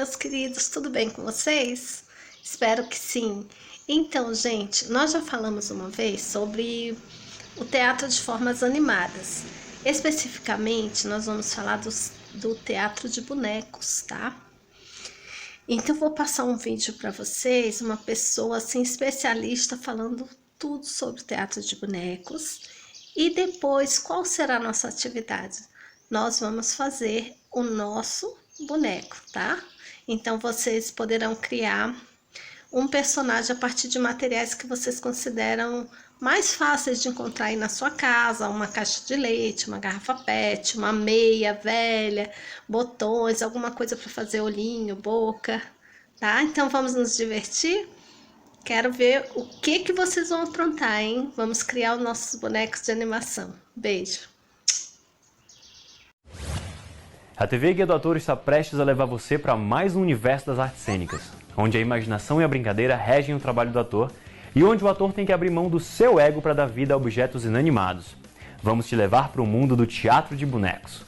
meus queridos, tudo bem com vocês? Espero que sim. Então, gente, nós já falamos uma vez sobre o teatro de formas animadas. Especificamente, nós vamos falar do teatro de bonecos, tá? Então, vou passar um vídeo para vocês, uma pessoa assim especialista falando tudo sobre o teatro de bonecos. E depois, qual será a nossa atividade? Nós vamos fazer o nosso boneco, tá? Então, vocês poderão criar um personagem a partir de materiais que vocês consideram mais fáceis de encontrar aí na sua casa, uma caixa de leite, uma garrafa PET, uma meia velha, botões, alguma coisa para fazer olhinho, boca, tá? Então vamos nos divertir? Quero ver o que vocês vão aprontar, hein? Vamos criar os nossos bonecos de animação. Beijo! A TV Guia do Ator está prestes a levar você para mais um universo das artes cênicas, onde a imaginação e a brincadeira regem o trabalho do ator e onde o ator tem que abrir mão do seu ego para dar vida a objetos inanimados. Vamos te levar para o mundo do teatro de bonecos.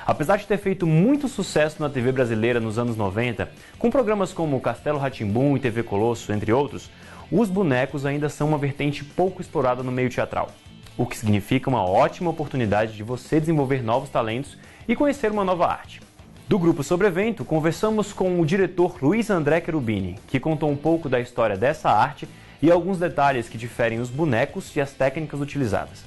Apesar de ter feito muito sucesso na TV brasileira nos anos 90, com programas como Castelo Rá-Tim-Bum e TV Colosso, entre outros, os bonecos ainda são uma vertente pouco explorada no meio teatral, o que significa uma ótima oportunidade de você desenvolver novos talentos e conhecer uma nova arte. Do Grupo Sobrevento, conversamos com o diretor Luiz André Cherubini, que contou um pouco da história dessa arte e alguns detalhes que diferem os bonecos e as técnicas utilizadas.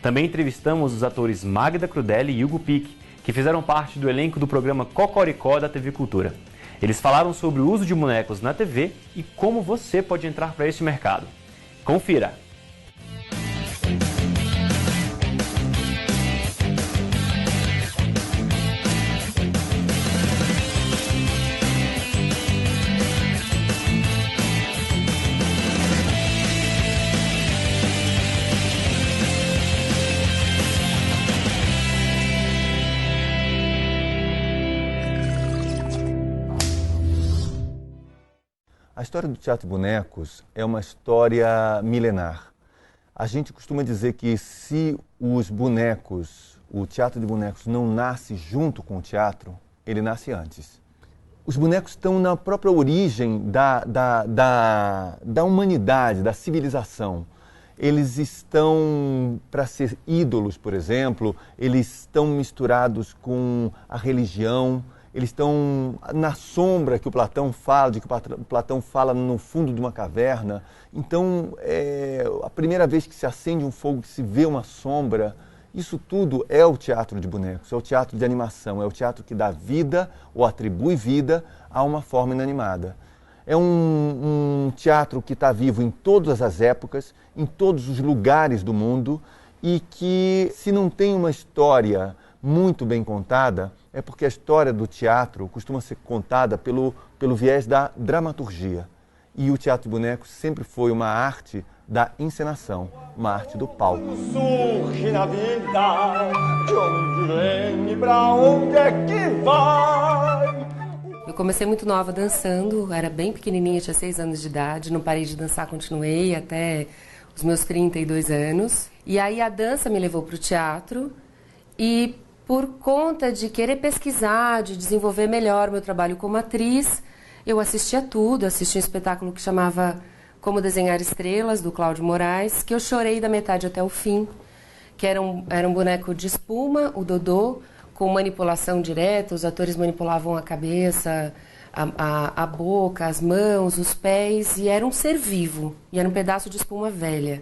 Também entrevistamos os atores Magda Crudelli e Hugo Pique, que fizeram parte do elenco do programa Cocoricó da TV Cultura. Eles falaram sobre o uso de bonecos na TV e como você pode entrar para esse mercado. Confira! A história do teatro de bonecos é uma história milenar. A gente costuma dizer que se os bonecos, o teatro de bonecos não nasce junto com o teatro, ele nasce antes. Os bonecos estão na própria origem da humanidade, da civilização. Eles estão para ser ídolos, por exemplo, eles estão misturados com a religião. Eles estão na sombra que o Platão fala, de que o Platão fala no fundo de uma caverna. Então, a primeira vez que se acende um fogo, que se vê uma sombra, isso tudo é o teatro de bonecos, é o teatro de animação, é o teatro que dá vida ou atribui vida a uma forma inanimada. É um teatro que está vivo em todas as épocas, em todos os lugares do mundo e que, se não tem uma história muito bem contada, é porque a história do teatro costuma ser contada pelo viés da dramaturgia. E o teatro de bonecos sempre foi uma arte da encenação, uma arte do palco. Surge na vida, de onde vem e pra onde é que vai? Eu comecei muito nova dançando, era bem pequenininha, tinha 6 anos de idade, não parei de dançar, continuei até os meus 32 anos. E aí a dança me levou para o teatro e por conta de querer pesquisar, de desenvolver melhor o meu trabalho como atriz, eu assistia tudo, assisti um espetáculo que chamava Como Desenhar Estrelas, do Cláudio Moraes, que eu chorei da metade até o fim, que era um boneco de espuma, o Dodô, com manipulação direta, os atores manipulavam a cabeça, a boca, as mãos, os pés, e era um ser vivo, e era um pedaço de espuma velha.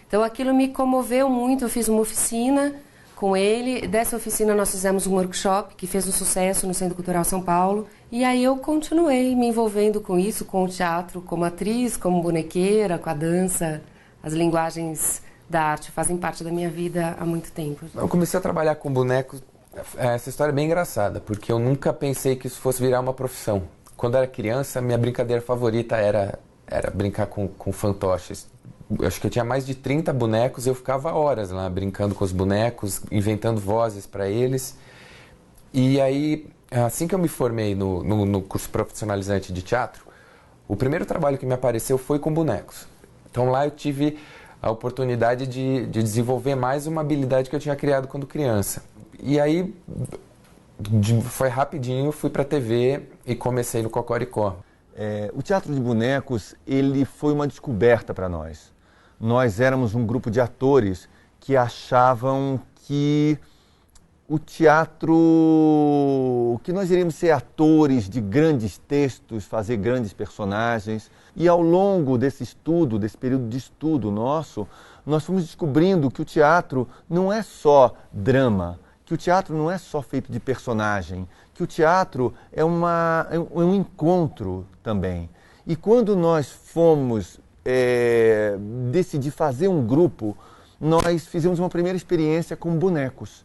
Então aquilo me comoveu muito, eu fiz uma oficina com ele. Dessa oficina nós fizemos um workshop que fez um sucesso no Centro Cultural São Paulo. E aí eu continuei me envolvendo com isso, com o teatro, como atriz, como bonequeira, com a dança. As linguagens da arte fazem parte da minha vida há muito tempo. Eu comecei a trabalhar com bonecos. Essa história é bem engraçada, porque eu nunca pensei que isso fosse virar uma profissão. Quando eu era criança, minha brincadeira favorita era brincar com fantoches. Eu acho que eu tinha mais de 30 bonecos e eu ficava horas lá brincando com os bonecos, inventando vozes para eles. E aí, assim que eu me formei no curso profissionalizante de teatro, o primeiro trabalho que me apareceu foi com bonecos. Então lá eu tive a oportunidade de desenvolver mais uma habilidade que eu tinha criado quando criança. E aí Foi rapidinho, fui para a TV e comecei no Cocoricó. O teatro de bonecos, ele foi uma descoberta para nós. Nós éramos um grupo de atores que achavam que o teatro, que nós iríamos ser atores de grandes textos, fazer grandes personagens. E ao longo desse estudo, desse período de estudo nosso, nós fomos descobrindo que o teatro não é só drama, que o teatro não é só feito de personagem, que o teatro é um encontro também. E quando nós fomos decidir fazer um grupo, nós fizemos uma primeira experiência com bonecos.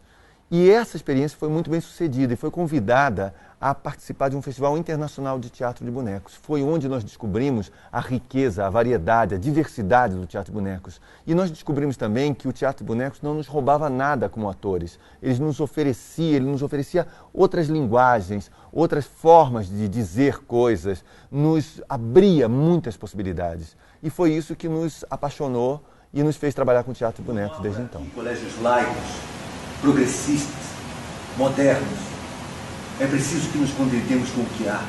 E essa experiência foi muito bem sucedida e foi convidada a participar de um festival internacional de teatro de bonecos. Foi onde nós descobrimos a riqueza, a variedade, a diversidade do teatro de bonecos. E nós descobrimos também que o teatro de bonecos não nos roubava nada como atores. Ele nos oferecia outras linguagens, outras formas de dizer coisas, nos abria muitas possibilidades. E foi isso que nos apaixonou e nos fez trabalhar com teatro de bonecos desde então. Colégios laicos, progressistas, modernos. É preciso que nos contentemos com o que há.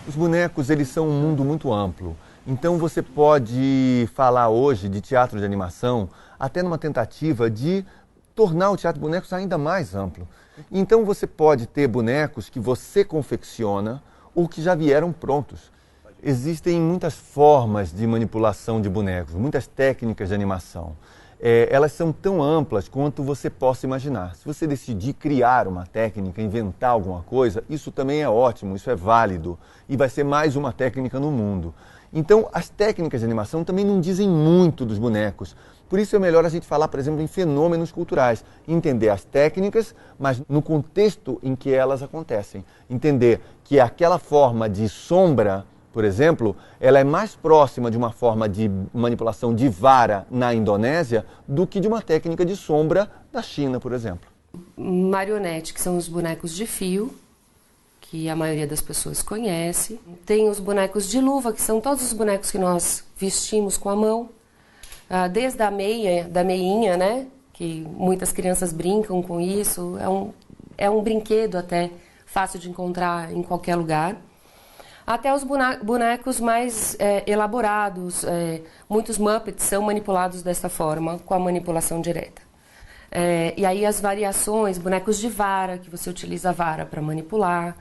Os bonecos, eles são um mundo muito amplo. Então você pode falar hoje de teatro de animação até numa tentativa de tornar o teatro de bonecos ainda mais amplo. Então você pode ter bonecos que você confecciona ou que já vieram prontos. Existem muitas formas de manipulação de bonecos, muitas técnicas de animação. Elas são tão amplas quanto você possa imaginar. Se você decidir criar uma técnica, inventar alguma coisa, isso também é ótimo, isso é válido e vai ser mais uma técnica no mundo. Então, as técnicas de animação também não dizem muito dos bonecos. Por isso é melhor a gente falar, por exemplo, em fenômenos culturais. Entender as técnicas, mas no contexto em que elas acontecem. Entender que aquela forma de sombra, por exemplo, ela é mais próxima de uma forma de manipulação de vara na Indonésia do que de uma técnica de sombra da China, por exemplo. Marionete, que são os bonecos de fio, que a maioria das pessoas conhece. Tem os bonecos de luva, que são todos os bonecos que nós vestimos com a mão. Desde a meia, da meinha, né? Que muitas crianças brincam com isso. É um brinquedo até fácil de encontrar em qualquer lugar. Até os bonecos mais elaborados, muitos Muppets são manipulados dessa forma, com a manipulação direta. E aí as variações, bonecos de vara, que você utiliza a vara para manipular.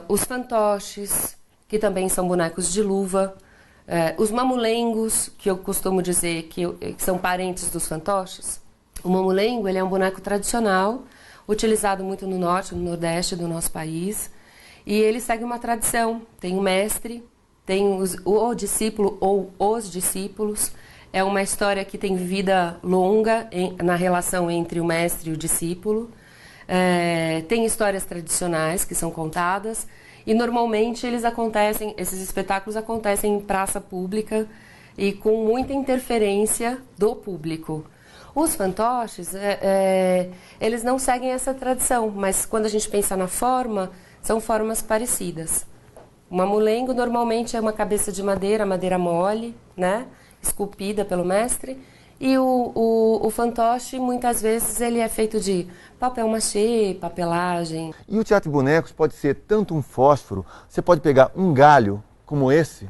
Os fantoches, que também são bonecos de luva. Os mamulengos, que eu costumo dizer que são parentes dos fantoches. O mamulengo, ele é um boneco tradicional, utilizado muito no norte, no nordeste do nosso país. E ele segue uma tradição, tem o mestre, tem o discípulo ou os discípulos. É uma história que tem vida longa na relação entre o mestre e o discípulo. Tem histórias tradicionais que são contadas e normalmente esses espetáculos acontecem em praça pública e com muita interferência do público. Os fantoches, eles não seguem essa tradição, mas quando a gente pensa na forma, são formas parecidas. O mamulengo normalmente é uma cabeça de madeira mole, né? Esculpida pelo mestre. E o fantoche, muitas vezes, ele é feito de papel machê, papelagem. E o teatro de bonecos pode ser tanto um fósforo, você pode pegar um galho como esse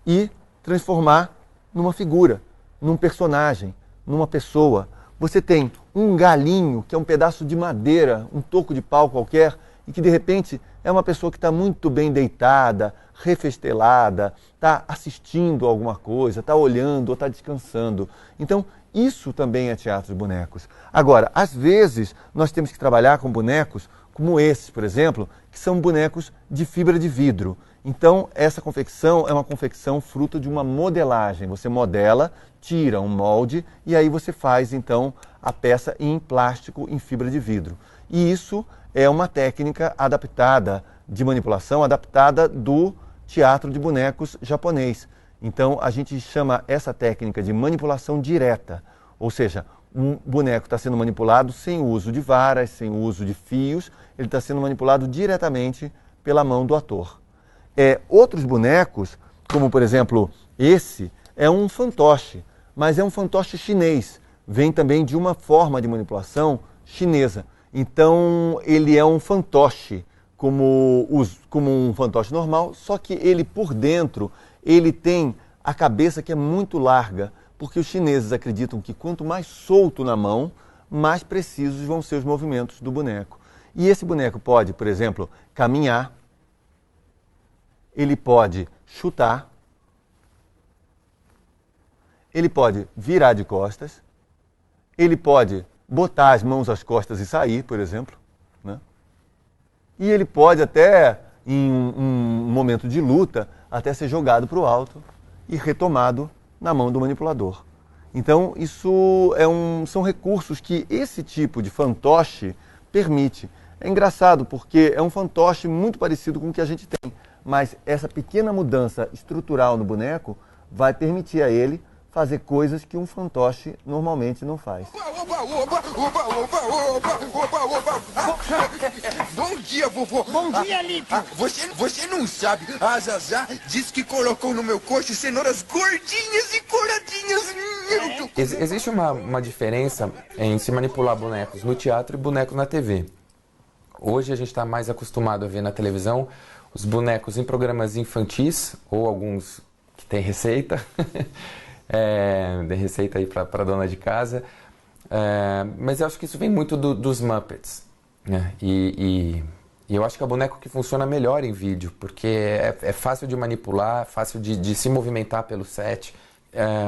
e transformar numa figura, num personagem, numa pessoa. Você tem um galinho, que é um pedaço de madeira, um toco de pau qualquer, e que de repente é uma pessoa que está muito bem deitada, refestelada, está assistindo alguma coisa, está olhando ou está descansando. Então, isso também é teatro de bonecos. Agora, às vezes, nós temos que trabalhar com bonecos como esses, por exemplo, que são bonecos de fibra de vidro. Então, essa confecção é uma confecção fruto de uma modelagem. Você modela, tira um molde e aí você faz, então, a peça em plástico, em fibra de vidro. E isso é uma técnica adaptada de manipulação, adaptada do teatro de bonecos japonês. Então, a gente chama essa técnica de manipulação direta, ou seja, um boneco está sendo manipulado sem o uso de varas, sem o uso de fios, ele está sendo manipulado diretamente pela mão do ator. Outros bonecos, como por exemplo esse, é um fantoche, mas é um fantoche chinês, vem também de uma forma de manipulação chinesa. Então, ele é um fantoche, como um fantoche normal, só que ele, por dentro, ele tem a cabeça que é muito larga, porque os chineses acreditam que quanto mais solto na mão, mais precisos vão ser os movimentos do boneco. E esse boneco pode, por exemplo, caminhar, ele pode chutar, ele pode virar de costas, ele pode botar as mãos às costas e sair, por exemplo, né? E ele pode até, em um momento de luta, até ser jogado para o alto e retomado na mão do manipulador. Então, isso são recursos que esse tipo de fantoche permite. É engraçado porque é um fantoche muito parecido com o que a gente tem, mas essa pequena mudança estrutural no boneco vai permitir a ele fazer coisas que um fantoche normalmente não faz. Bom dia, vovô. Bom dia, Lípio. Você não sabe, a Zazá disse que colocou no meu coxo cenouras gordinhas e coradinhas. Existe uma diferença em se manipular bonecos no teatro e bonecos na TV. Hoje a gente está mais acostumado a ver na televisão os bonecos em programas infantis, ou alguns que têm receita, de receita aí para dona de casa. Mas eu acho que isso vem muito dos Muppets, né? E eu acho que é o boneco que funciona melhor em vídeo, porque é fácil de manipular, fácil de se movimentar pelo set.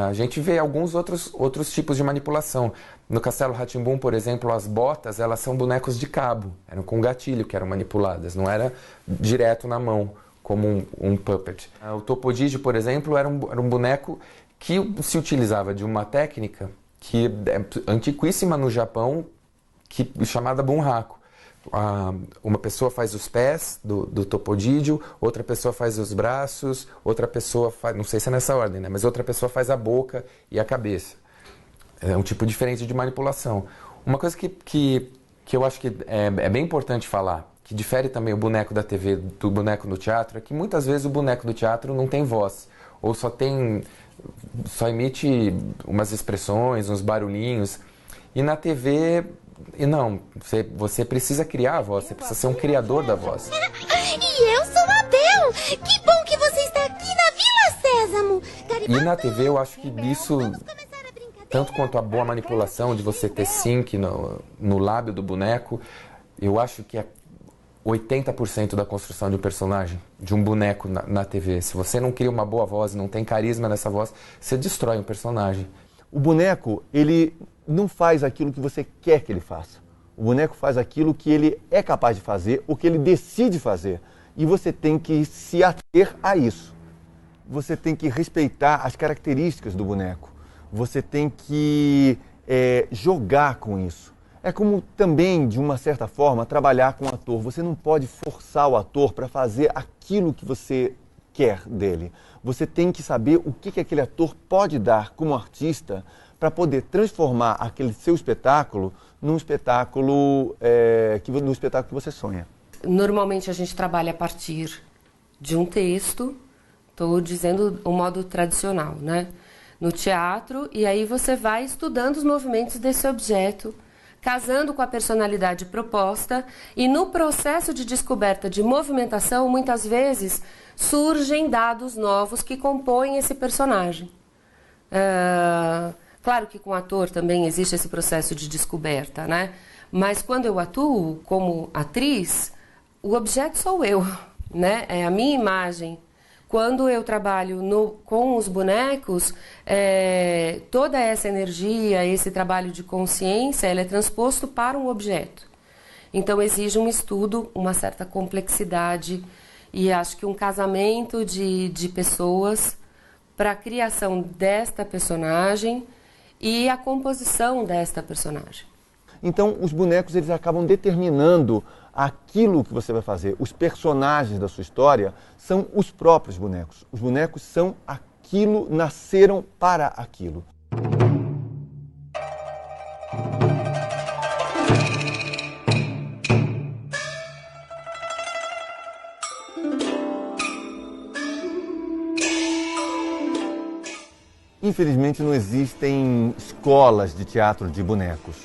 A gente vê alguns outros tipos de manipulação. No Castelo Rá-Tim-Bum, por exemplo, as botas, elas são bonecos de cabo, eram com gatilho que eram manipuladas, não era direto na mão, como um puppet. O Topodígio, por exemplo, era um boneco que se utilizava de uma técnica que é antiquíssima no Japão, chamada bunraku. Uma pessoa faz os pés do Topodígio, outra pessoa faz os braços, outra pessoa faz, não sei se é nessa ordem, né? Mas outra pessoa faz a boca e a cabeça. É um tipo diferente de manipulação. Uma coisa que eu acho que é bem importante falar, que difere também o boneco da TV do boneco do teatro, é que muitas vezes o boneco do teatro não tem voz, ou só emite umas expressões, uns barulhinhos. E na TV, não, você precisa criar a voz, você precisa ser um criador da voz. E eu sou a Bel! Que bom que você está aqui na Vila Sésamo! E na TV eu acho que isso, tanto quanto a boa manipulação de você ter sync no lábio do boneco, eu acho que é 80% da construção de um personagem, de um boneco na TV. Se você não cria uma boa voz, não tem carisma nessa voz, você destrói um personagem. O boneco, ele não faz aquilo que você quer que ele faça. O boneco faz aquilo que ele é capaz de fazer, o que ele decide fazer. E você tem que se ater a isso. Você tem que respeitar as características do boneco. Você tem que jogar com isso. É como também, de uma certa forma, trabalhar com o ator. Você não pode forçar o ator para fazer aquilo que você quer dele. Você tem que saber o que aquele ator pode dar como artista para poder transformar aquele seu espetáculo no espetáculo que você sonha. Normalmente a gente trabalha a partir de um texto, estou dizendo o modo tradicional, né? No teatro, e aí você vai estudando os movimentos desse objeto, casando com a personalidade proposta, e no processo de descoberta de movimentação, muitas vezes surgem dados novos que compõem esse personagem. Claro que com o ator também existe esse processo de descoberta, né? Mas quando eu atuo como atriz, o objeto sou eu, né? É a minha imagem. Quando eu trabalho com os bonecos, toda essa energia, esse trabalho de consciência, ele é transposto para um objeto. Então exige um estudo, uma certa complexidade e acho que um casamento de pessoas para a criação desta personagem e a composição desta personagem. Então os bonecos eles acabam determinando aquilo que você vai fazer. Os personagens da sua história são os próprios bonecos. Os bonecos são aquilo, nasceram para aquilo. Infelizmente não existem escolas de teatro de bonecos,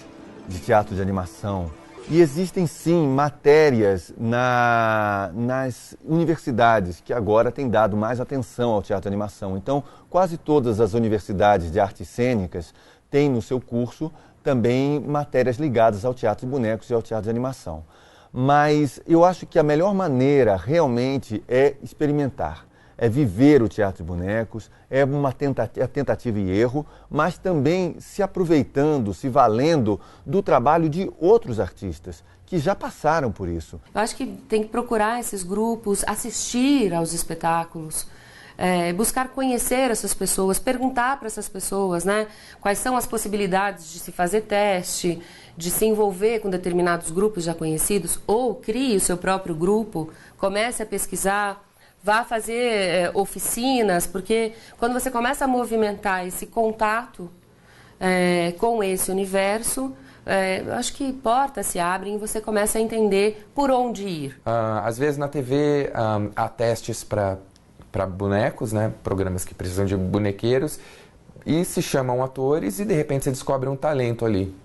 de teatro de animação. E existem sim matérias nas universidades que agora têm dado mais atenção ao teatro de animação. Então, quase todas as universidades de artes cênicas têm no seu curso também matérias ligadas ao teatro de bonecos e ao teatro de animação. Mas eu acho que a melhor maneira realmente é experimentar. É viver o teatro de bonecos, é uma tentativa e erro, mas também se aproveitando, se valendo do trabalho de outros artistas que já passaram por isso. Eu acho que tem que procurar esses grupos, assistir aos espetáculos, buscar conhecer essas pessoas, perguntar para essas pessoas, né, quais são as possibilidades de se fazer teste, de se envolver com determinados grupos já conhecidos, ou crie o seu próprio grupo, comece a pesquisar. Vá fazer oficinas, porque quando você começa a movimentar esse contato com esse universo, eu acho que portas se abrem e você começa a entender por onde ir. Às vezes na TV há testes para bonecos, né? Programas que precisam de bonequeiros, e se chamam atores e de repente você descobre um talento ali.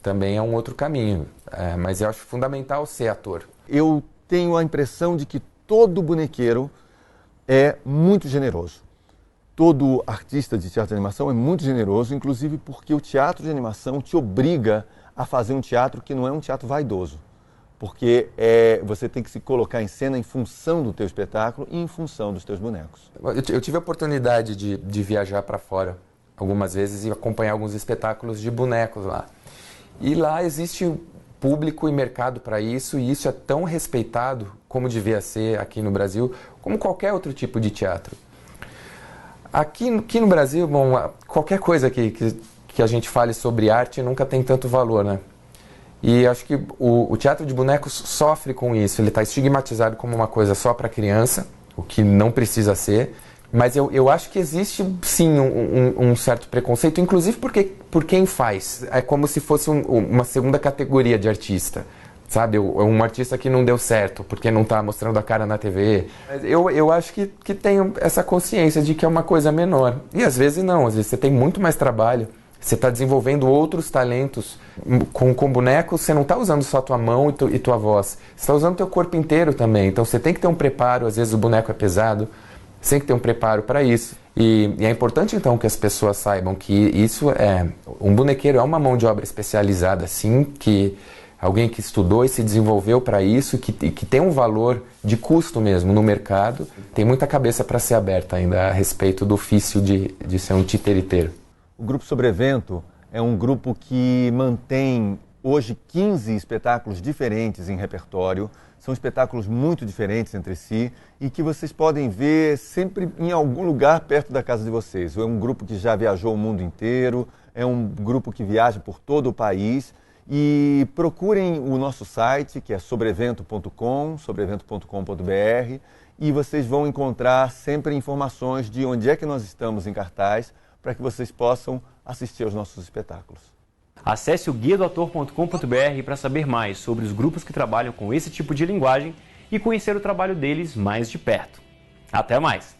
Também é um outro caminho, mas eu acho fundamental ser ator. Eu tenho a impressão de que todo bonequeiro é muito generoso. Todo artista de teatro de animação é muito generoso, inclusive porque o teatro de animação te obriga a fazer um teatro que não é um teatro vaidoso. Porque você tem que se colocar em cena em função do teu espetáculo e em função dos teus bonecos. Eu tive a oportunidade de viajar para fora algumas vezes e acompanhar alguns espetáculos de bonecos lá. E lá existe público e mercado para isso, e isso é tão respeitado como devia ser aqui no Brasil, como qualquer outro tipo de teatro. Aqui no Brasil, bom, qualquer coisa que a gente fale sobre arte nunca tem tanto valor, né? E acho que o teatro de bonecos sofre com isso, ele está estigmatizado como uma coisa só para criança, o que não precisa ser, mas eu acho que existe sim um certo preconceito, inclusive por quem faz. É como se fosse uma segunda categoria de artista, sabe? Um artista que não deu certo porque não está mostrando a cara na TV. Eu acho que tem essa consciência de que é uma coisa menor. E às vezes não, às vezes você tem muito mais trabalho, você está desenvolvendo outros talentos. Com bonecos, você não está usando só tua mão e tua voz, você está usando teu corpo inteiro também. Então você tem que ter um preparo, às vezes o boneco é pesado, você tem que ter um preparo para isso. E é importante, então, que as pessoas saibam que isso um bonequeiro é uma mão de obra especializada, sim, que alguém que estudou e se desenvolveu para isso, que tem um valor de custo mesmo no mercado. Tem muita cabeça para ser aberta ainda a respeito do ofício de ser um titiriteiro. O Grupo Sobrevento é um grupo que mantém hoje 15 espetáculos diferentes em repertório. São espetáculos muito diferentes entre si e que vocês podem ver sempre em algum lugar perto da casa de vocês. É um grupo que já viajou o mundo inteiro, é um grupo que viaja por todo o país. E procurem o nosso site, que é sobrevento.com, sobrevento.com.br, e vocês vão encontrar sempre informações de onde é que nós estamos em cartaz, para que vocês possam assistir aos nossos espetáculos. Acesse o guiadoator.com.br para saber mais sobre os grupos que trabalham com esse tipo de linguagem e conhecer o trabalho deles mais de perto. Até mais!